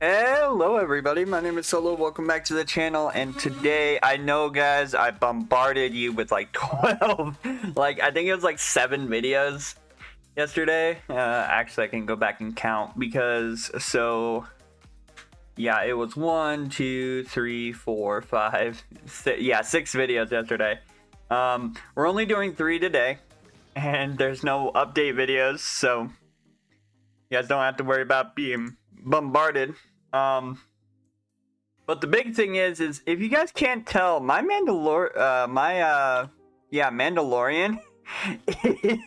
Hello everybody, my name is Solo, welcome back to the channel, and today, I know guys, I bombarded you with like 12, I think it was like 7 videos yesterday. Actually I can go back and count because, yeah, it was 1, 2, 3, 4, 5, 6, yeah, 6 videos yesterday. We're only doing 3 today, and there's no update videos, so you guys don't have to worry about being bombarded. But the big thing is if you guys can't tell, my Mandalorian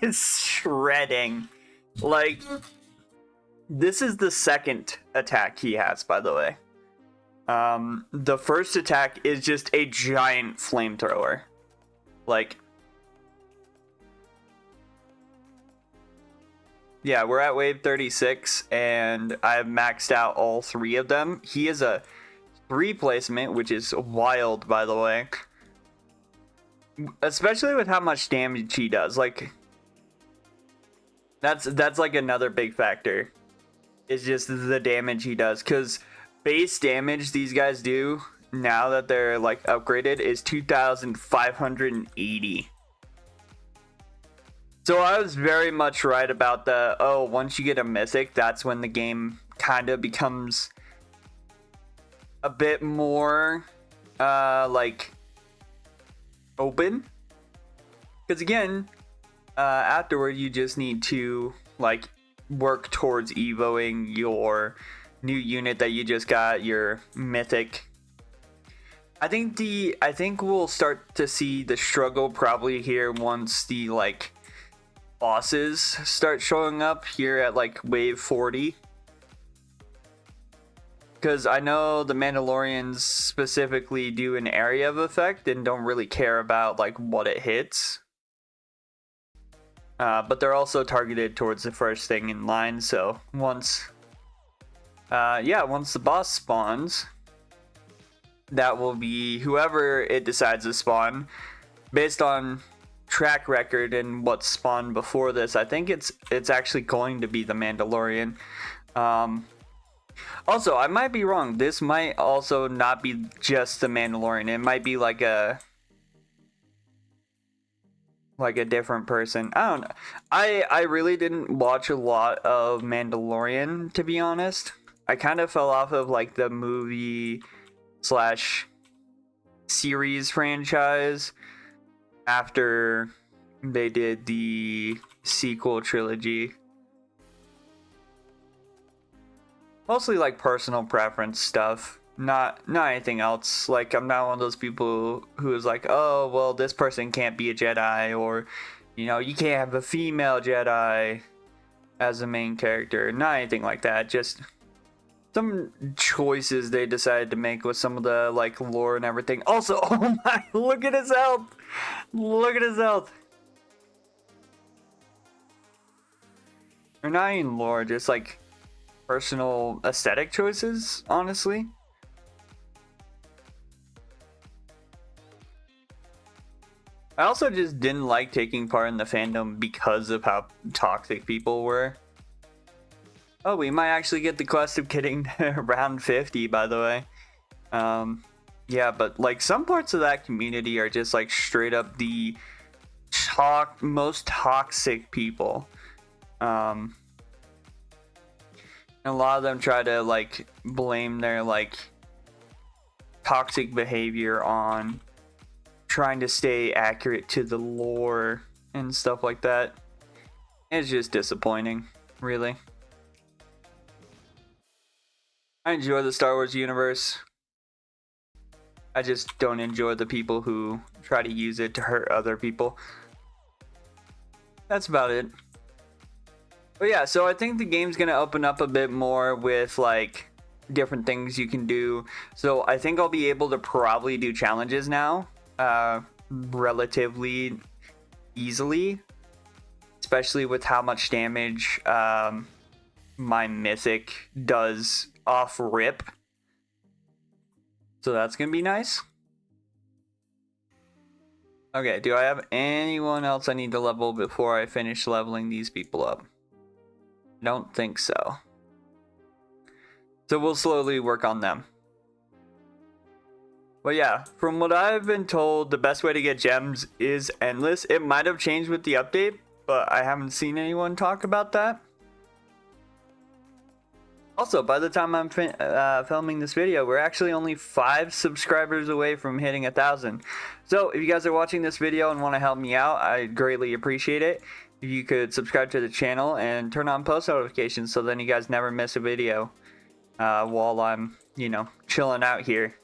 is shredding. Like, this is the second attack he has, by the way. The first attack is just a giant flamethrower. Like, yeah, we're at wave 36, and I've maxed out all 3 of them. He is a 3 placement, which is wild, by the way. Especially with how much damage he does. Like, that's like another big factor. It's just the damage he does. Because base damage these guys do, now that they're like upgraded, is 2,580. So I was very much right about once you get a mythic, that's when the game kind of becomes a bit more, like, open. Because again, afterward you just need to, like, work towards EVOing your new unit that you just got, your mythic. I think we'll start to see the struggle probably here once the, like, bosses start showing up here at like wave 40, because I know the Mandalorians specifically do an area of effect and don't really care about like what it hits, but they're also targeted towards the first thing in line. So once the boss spawns, that will be whoever it decides to spawn based on track record and what spawned before this. I think it's actually going to be the Mandalorian. Also, I might be wrong. This might also not be just the Mandalorian. It might be like a different person. I don't know. I really didn't watch a lot of Mandalorian, to be honest. I kind of fell off of like the movie / series franchise after they did the sequel trilogy. Mostly like personal preference stuff, not anything else. Like, I'm not one of those people who is like, oh well, this person can't be a Jedi, or you know, you can't have a female Jedi as a main character. Not anything like that, just some choices they decided to make with some of the like lore and everything. Also, oh my, look at his health. Look at his health. Or not even lore, just like personal aesthetic choices, honestly. I also just didn't like taking part in the fandom because of how toxic people were. Oh, we might actually get the quest of getting to round 50, by the way. Yeah, but like some parts of that community are just like straight up the most toxic people. And a lot of them try to like blame their like toxic behavior on trying to stay accurate to the lore and stuff like that. It's just disappointing, really. I enjoy the Star Wars universe. I just don't enjoy the people who try to use it to hurt other people. That's about it. But yeah, so I think the game's gonna open up a bit more with like different things you can do. So I think I'll be able to probably do challenges now, relatively easily, especially with how much damage my mythic does off rip. So that's gonna be nice. Okay, do I have anyone else I need to level before I finish leveling these people up? I don't think so. So we'll slowly work on them. But yeah, from what I've been told, the best way to get gems is endless. It might have changed with the update, but I haven't seen anyone talk about that. Also, by the time I'm filming this video, we're actually only 5 subscribers away from hitting 1,000. So if you guys are watching this video and want to help me out, I'd greatly appreciate it. If you could subscribe to the channel and turn on post notifications so then you guys never miss a video while I'm, you know, chilling out here.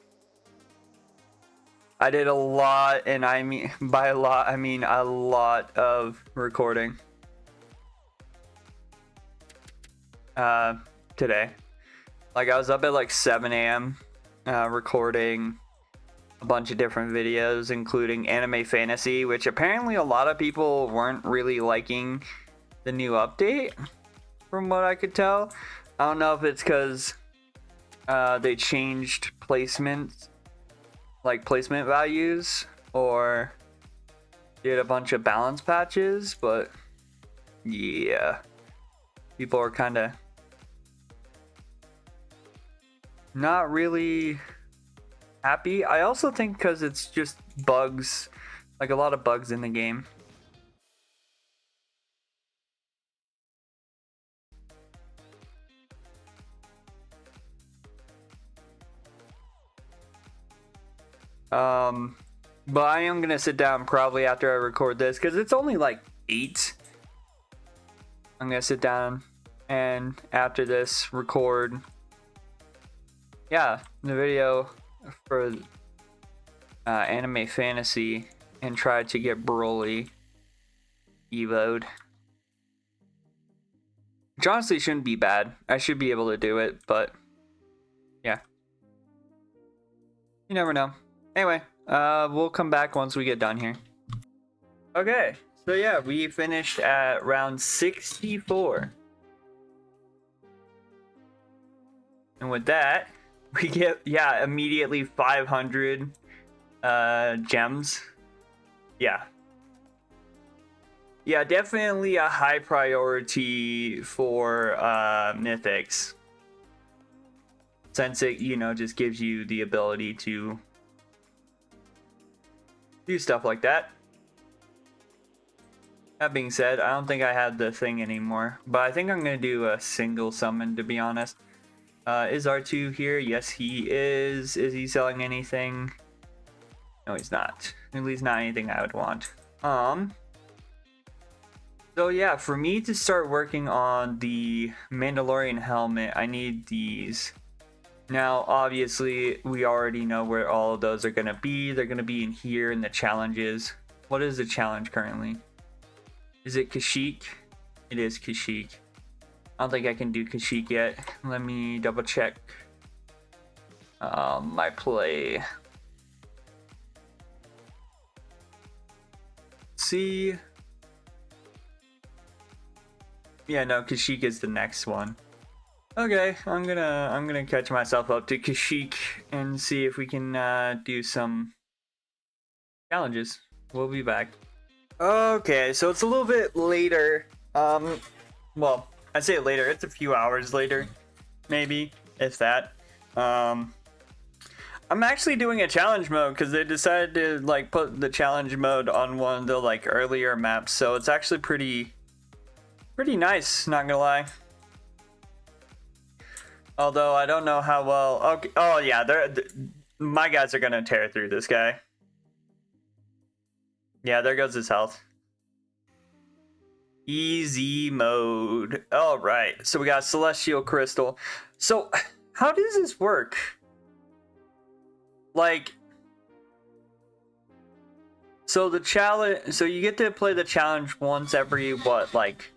I did a lot, and I mean, by a lot, I mean a lot of recording today. Like, I was up at like 7 a.m. Recording a bunch of different videos, including anime fantasy, which apparently a lot of people weren't really liking the new update, from what I could tell. I don't know if it's because they changed placements, like placement values, or did a bunch of balance patches, but yeah, people are kind of not really happy. I also think because it's just bugs, like a lot of bugs in the game. But I am gonna sit down probably after I record this, because it's only like 8. I'm gonna sit down and after this record, yeah, the video for anime fantasy and try to get Broly EVO'd. Which honestly shouldn't be bad. I should be able to do it, but yeah, you never know. Anyway, we'll come back once we get done here. Okay, so yeah, we finished at round 64. And with that, we get, yeah, immediately 500 gems. Yeah. Yeah, definitely a high priority for mythics. Since it, you know, just gives you the ability to do stuff like that. That being said, I don't think I have the thing anymore, but I think I'm gonna do a single summon, to be honest. Is R2 here? Yes, he is. Is he selling anything? No, he's not. At least not anything I would want. So yeah, for me to start working on the Mandalorian helmet, I need these. Now, obviously, we already know where all of those are going to be. They're going to be in here in the challenges. What is the challenge currently? Is it Kashyyyk? It is Kashyyyk. I don't think I can do Kashyyyk yet. Let me double check my play. See? Yeah, no, Kashyyyk is the next one. Okay, I'm gonna catch myself up to Kashyyyk and see if we can do some challenges. We'll be back. Okay, so it's a little bit later. Well, I say later. It's a few hours later, maybe, if that. I'm actually doing a challenge mode because they decided to like put the challenge mode on one of the like earlier maps, so it's actually pretty nice. Not gonna lie. Although I don't know how well. Okay. Oh yeah, my guys are gonna tear through this guy. Yeah, there goes his health. Easy mode. All right, so we got Celestial Crystal. So how does this work? Like, so the challenge. So you get to play the challenge once every what, like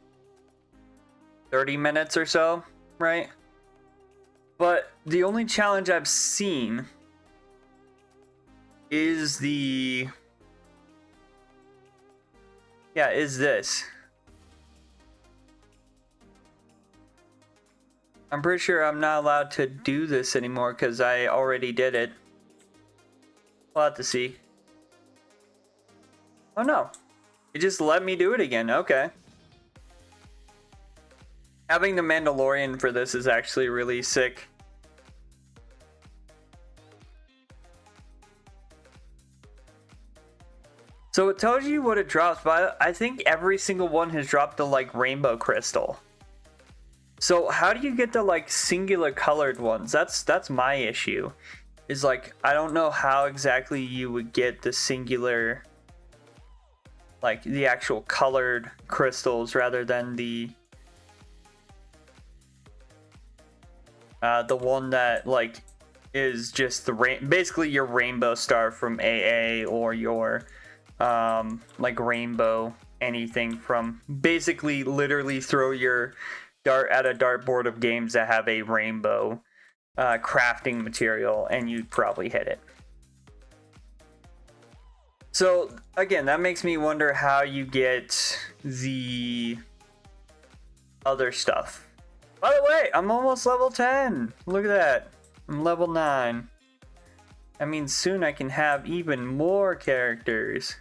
30 minutes or so, right? But the only challenge I've seen is the... yeah, is this. I'm pretty sure I'm not allowed to do this anymore because I already did it. We'll have to see. Oh no. It just let me do it again. Okay. Having the Mandalorian for this is actually really sick. So it tells you what it drops, but I think every single one has dropped the like rainbow crystal. So how do you get the like singular colored ones? That's my issue. Is like I don't know how exactly you would get the singular, like the actual colored crystals rather than the one that like is just the basically your rainbow star from AA, or your like rainbow anything from basically literally throw your dart at a dartboard of games that have a rainbow crafting material and you'd probably hit it. So again, that makes me wonder how you get the other stuff. By the way, I'm almost level 10. Look at that. I'm level 9. That means soon I can have even more characters.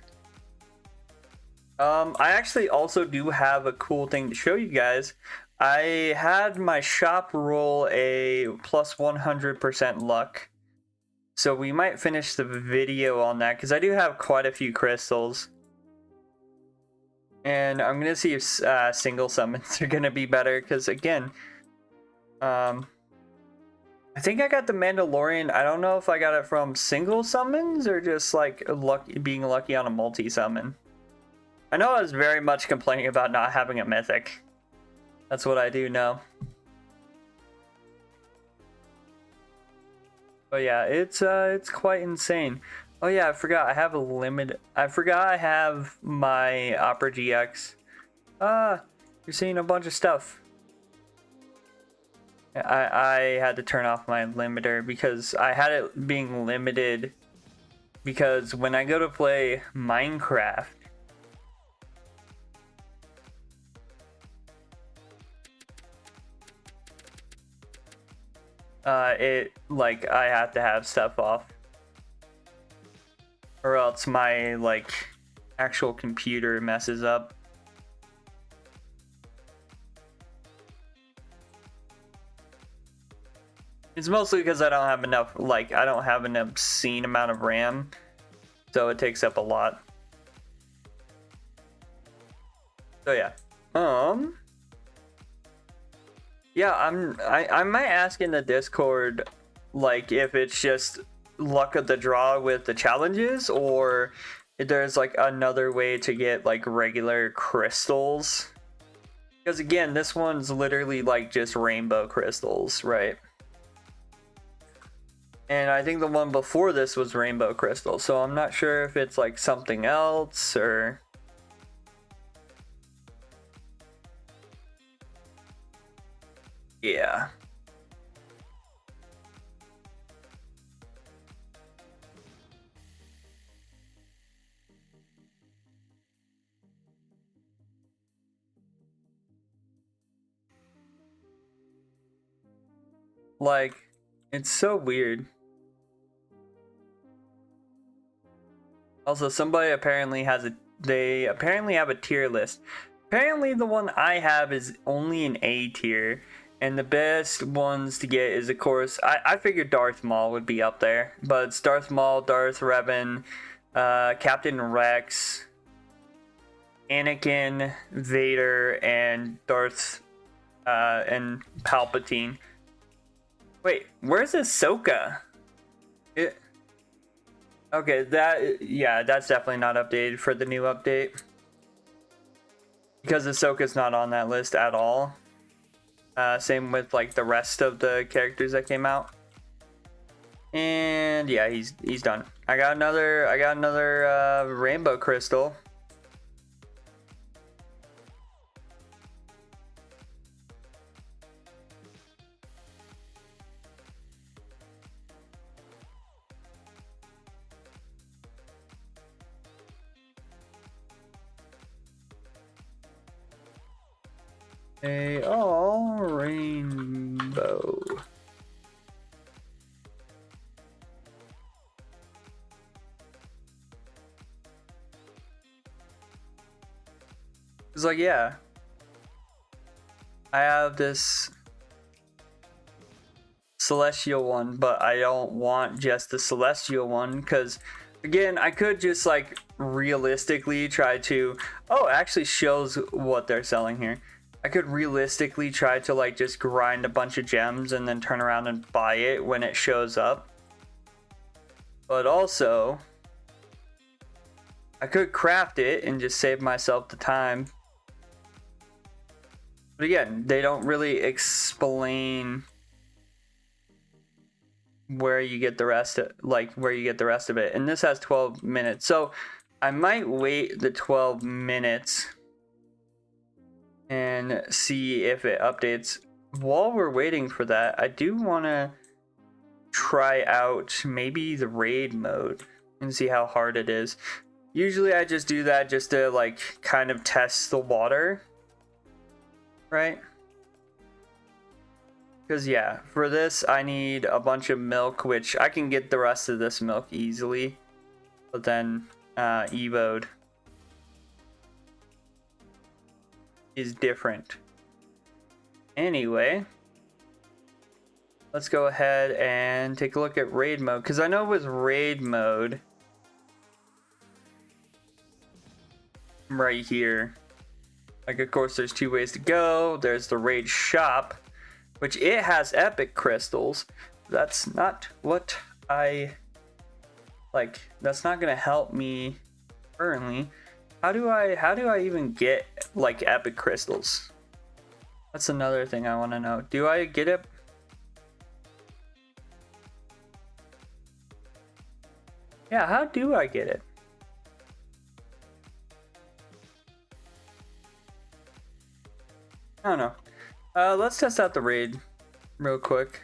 I actually also do have a cool thing to show you guys. I had my shop roll a plus 100% luck. So we might finish the video on that because I do have quite a few crystals. And I'm going to see if single summons are going to be better because again, I think I got the Mandalorian. I don't know if I got it from single summons or just like being lucky on a multi-summon. I know I was very much complaining about not having a mythic. That's what I do know. But yeah, it's quite insane. Oh yeah, I forgot I have a limit. I forgot I have my Opera GX. You're seeing a bunch of stuff. I had to turn off my limiter because I had it being limited because when I go to play Minecraft, it like I have to have stuff off or else my like actual computer messes up. It's mostly because I don't have enough, like I don't have an obscene amount of RAM, so it takes up a lot. So yeah. Yeah, I might ask in the Discord, like, if it's just luck of the draw with the challenges, or if there's, like, another way to get, like, regular crystals. Because, again, this one's literally, like, just rainbow crystals, right? And I think the one before this was rainbow crystal, so I'm not sure if it's, like, something else, or... Yeah. Like, it's so weird. Also, somebody apparently has they apparently have a tier list. Apparently the one I have is only an A tier. And the best ones to get is, of course, I figured Darth Maul would be up there. But it's Darth Maul, Darth Revan, Captain Rex, Anakin, Vader, and Darth, and Palpatine. Wait, where's Ahsoka? Okay, that's definitely not updated for the new update. Because Ahsoka's not on that list at all. Same with like the rest of the characters that came out. And yeah, he's done. I got another rainbow crystal. All rainbow. It's like, yeah, I have this celestial one, but I don't want just the celestial one because Again, I could just like realistically try to, oh, it actually shows what they're selling here. I could realistically try to like just grind a bunch of gems and then turn around and buy it when it shows up. But also, I could craft it and just save myself the time. But again, they don't really explain where you get the rest of, it. And this has 12 minutes. So I might wait the 12 minutes and see if it updates. While we're waiting for that, I do want to try out maybe the raid mode and see how hard it is. Usually I just do that just to like kind of test the water, right? Because yeah, for this I need a bunch of milk, which I can get the rest of this milk easily, but then EVO'd is different. Anyway, let's go ahead and take a look at raid mode, because I know with raid mode right here, like of course there's two ways to go. There's the raid shop, which it has epic crystals. That's not what I like. That's not gonna help me currently. How do I even get like epic crystals? That's another thing I want to know. Do I get it? Yeah, how do I get it? I don't know. Let's test out the raid real quick.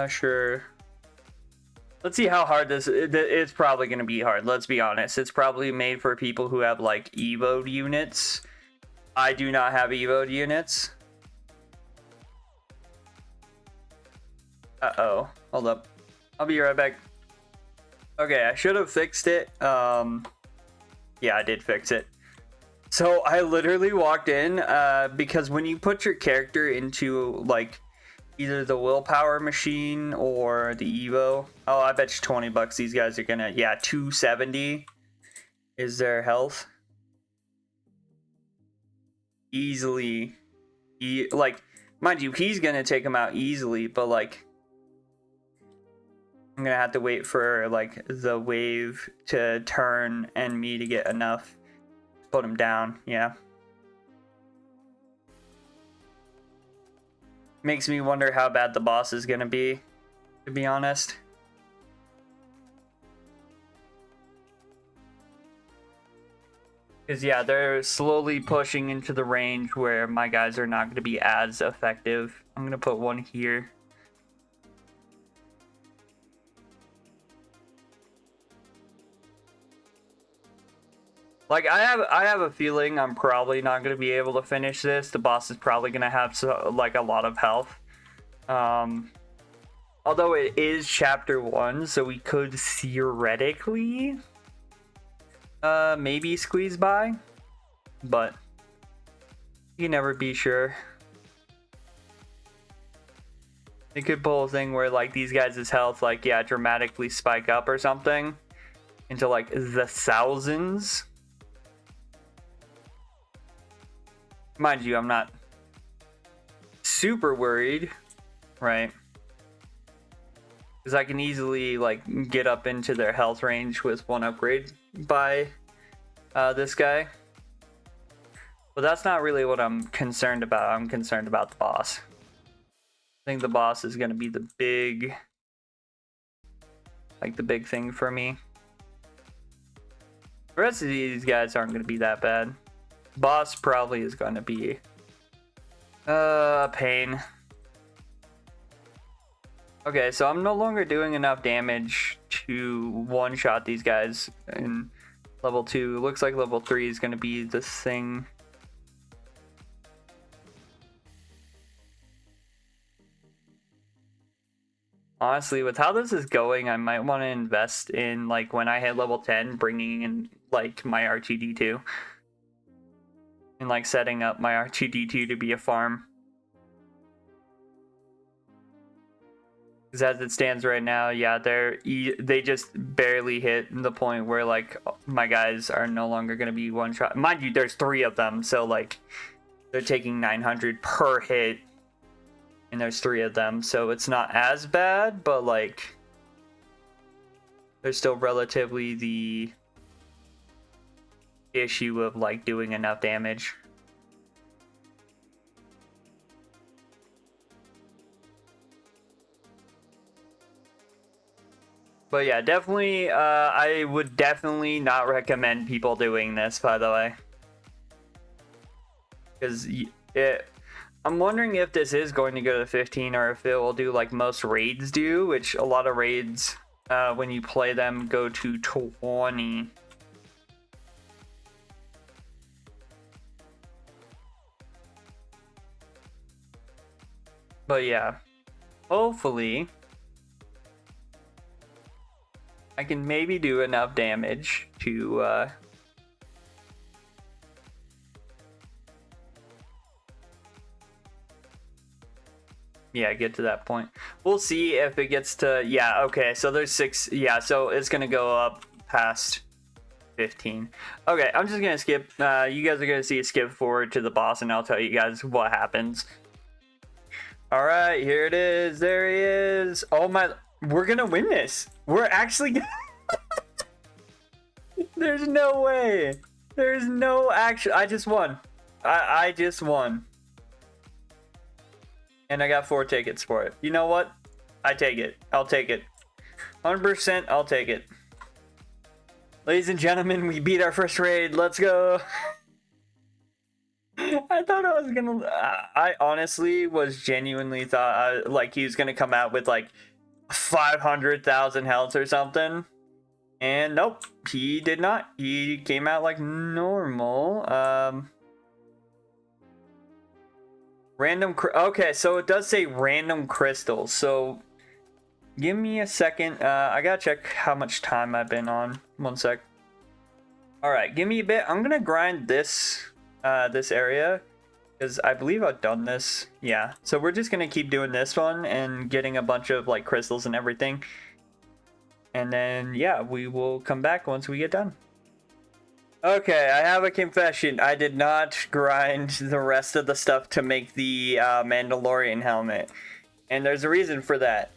Sure. Let's see how hard this is. It's probably going to be hard. Let's be honest. It's probably made for people who have like EVO units. I do not have EVO units. Uh-oh. Hold up. I'll be right back. Okay, I should have fixed it. Yeah, I did fix it. So I literally walked in because when you put your character into like either the willpower machine or the Evo, oh, I bet you 20 bucks these guys are gonna, yeah, 270 is their health. Easily. Like, mind you, he's gonna take him out easily, but like, I'm gonna have to wait for like the wave to turn and me to get enough to put him down. Yeah. Makes me wonder how bad the boss is gonna be, to be honest. Because yeah, they're slowly pushing into the range where my guys are not gonna be as effective. I'm gonna put one here. Like, I have a feeling I'm probably not going to be able to finish this. The boss is probably going to have like a lot of health. Although it is chapter 1, so we could theoretically maybe squeeze by. But you can never be sure. It could pull a thing where like these guys' health like, yeah, dramatically spike up or something into like the thousands. Mind you, I'm not super worried, right? Because I can easily like get up into their health range with one upgrade by this guy. But that's not really what I'm concerned about. I'm concerned about the boss. I think the boss is going to be the big thing for me. The rest of these guys aren't going to be that bad. Boss probably is going to be a pain. Okay, so I'm no longer doing enough damage to one-shot these guys in level 2. Looks like level 3 is going to be the thing. Honestly, with how this is going, I might want to invest in, like, when I hit level 10, bringing in, like, my R2D2. And like setting up my R2D2 to be a farm. Because as it stands right now, yeah, they just barely hit the point where like my guys are no longer going to be one shot. Mind you, there's 3 of them, so like they're taking 900 per hit, and there's 3 of them, so it's not as bad, but like there's still relatively the issue of like doing enough damage. But yeah, definitely, I would definitely not recommend people doing this, by the way. Because I'm wondering if this is going to go to 15 or if it will do like most raids do, which a lot of raids, when you play them, go to 20. But yeah, hopefully I can maybe do enough damage to yeah, get to that point. We'll see if it gets to, yeah, okay, so there's 6, yeah, so it's gonna go up past 15. Okay, I'm just gonna skip, you guys are gonna see it skip forward to the boss, and I'll tell you guys what happens. Alright, here it is, there he is. Oh my, we're gonna win this. We're actually There's no way. There's no action. I just won. I just won. And I got 4 tickets for it. You know what? I take it. I'll take it. 100% I'll take it. Ladies and gentlemen, we beat our first raid. Let's go. I thought I was gonna... I honestly was genuinely thought like he was gonna come out with like 500,000 health or something. And nope, he did not. He came out like normal. Random... Okay, so it does say random crystals. So give me a second. I gotta check how much time I've been on. 1 sec. Alright, give me a bit. I'm gonna grind this this area, because I believe I've done this. Yeah, so we're just gonna keep doing this one and getting a bunch of like crystals and everything, and then yeah, we will come back once we get done. Okay, I have a confession. I did not grind the rest of the stuff to make the Mandalorian helmet, and there's a reason for that.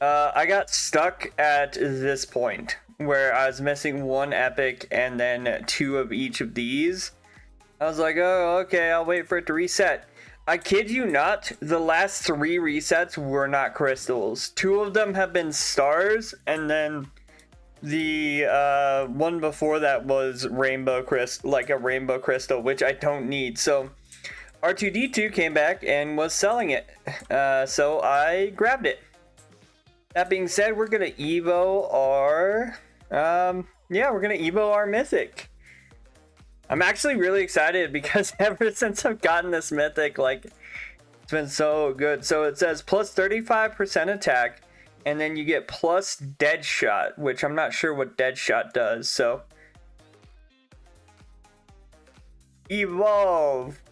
I got stuck at this point where I was missing 1 epic and then 2 of each of these. I was like, oh, okay, I'll wait for it to reset. I kid you not, the last 3 resets were not crystals. 2 of them have been stars, and then the one before that was rainbow crystal, like a rainbow crystal, which I don't need. So R2-D2 came back and was selling it, so I grabbed it. That being said, we're gonna EVO our, yeah, we're gonna EVO our mythic. I'm actually really excited because ever since I've gotten this mythic, like, it's been so good. So it says plus 35% attack, and then you get plus dead shot, which I'm not sure what dead shot does. So evolve.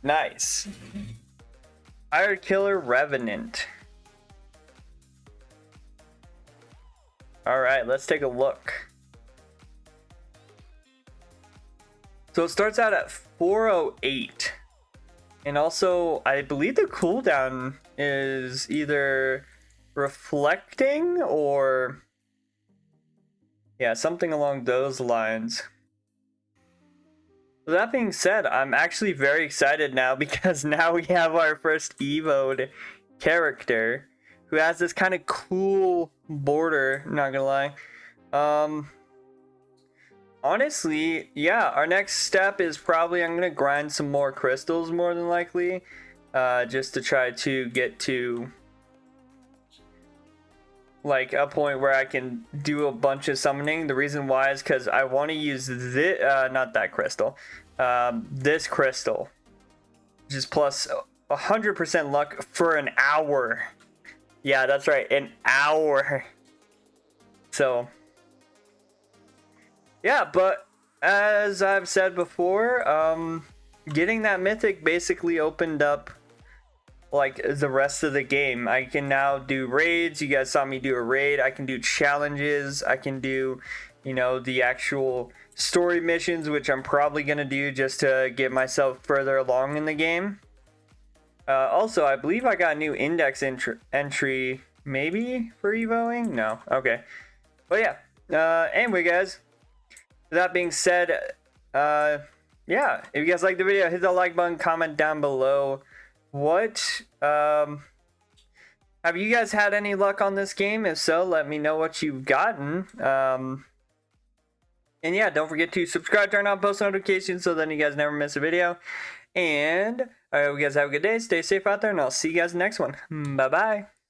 Nice. Fire Killer Revenant. Alright, let's take a look. So it starts out at 408. And also, I believe the cooldown is either reflecting or... yeah, something along those lines. So that being said, I'm actually very excited now because now we have our first EVO'd character who has this kind of cool border, not gonna lie. Honestly, yeah, our next step is probably I'm gonna grind some more crystals more than likely, just to try to get to like a point where I can do a bunch of summoning. The reason why is because I want to use this, not that crystal, this crystal, which is plus 100% luck for an hour. Yeah, that's right, an hour. So yeah, but as I've said before, getting that mythic basically opened up like the rest of the game. I can now do raids. You guys saw me do a raid. I can do challenges. I can do, you know, the actual story missions, which I'm probably gonna do just to get myself further along in the game. Also, I believe I got a new index entry, maybe for evoing. No, okay, but yeah. Anyway, guys. With that being said, yeah, if you guys like the video, hit the like button, comment down below. What, have you guys had any luck on this game? If so, let me know what you've gotten. And yeah, don't forget to subscribe, turn on post notifications so then you guys never miss a video. And I hope you guys have a good day, stay safe out there, and I'll see you guys next one. Bye-bye.